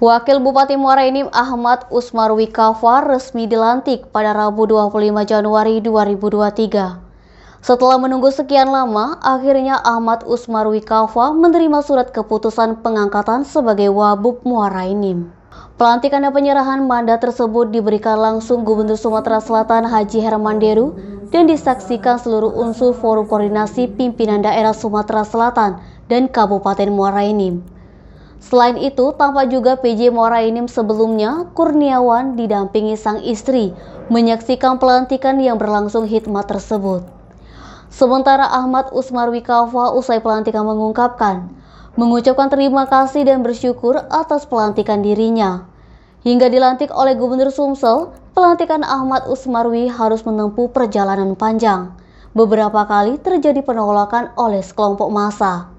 Wakil Bupati Muara Enim Ahmad Usmarwi Kafar resmi dilantik pada Rabu 25 Januari 2023. Setelah menunggu sekian lama, akhirnya Ahmad Usmarwi Kafar menerima surat keputusan pengangkatan sebagai Wabub Muara Enim. Pelantikan dan penyerahan mandat tersebut diberikan langsung Gubernur Sumatera Selatan Haji Herman Deru dan disaksikan seluruh unsur Forum Koordinasi Pimpinan Daerah Sumatera Selatan dan Kabupaten Muara Enim. Selain itu, tampak juga PJ Muara Enim sebelumnya, Kurniawan didampingi sang istri, menyaksikan pelantikan yang berlangsung hikmat tersebut. Sementara Ahmad Usmarwi Kafar usai pelantikan mengucapkan terima kasih dan bersyukur atas pelantikan dirinya. Hingga dilantik oleh Gubernur Sumsel, pelantikan Ahmad Usmarwi harus menempuh perjalanan panjang. Beberapa kali terjadi penolakan oleh sekelompok massa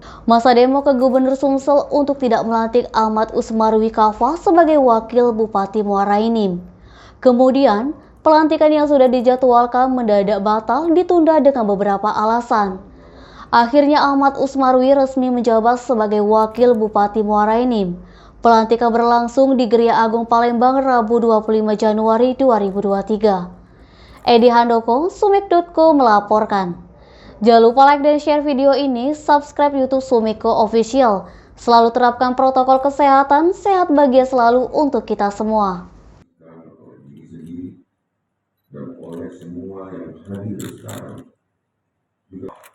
demo ke Gubernur Sumsel untuk tidak melantik Ahmad Usmarwi Kafar sebagai Wakil Bupati Muara Enim. Kemudian, pelantikan yang sudah dijadwalkan mendadak batal ditunda dengan beberapa alasan. Akhirnya Ahmad Usmarwi resmi menjabat sebagai Wakil Bupati Muara Enim. Pelantikan berlangsung di Geria Agung Palembang Rabu 25 Januari 2023. Edi Handoko, Sumik.co melaporkan. Jangan lupa like dan share video ini, subscribe YouTube Sumiko Official. Selalu terapkan protokol kesehatan, sehat bahagia selalu untuk kita semua. Dan oleh semua yang hadir sekarang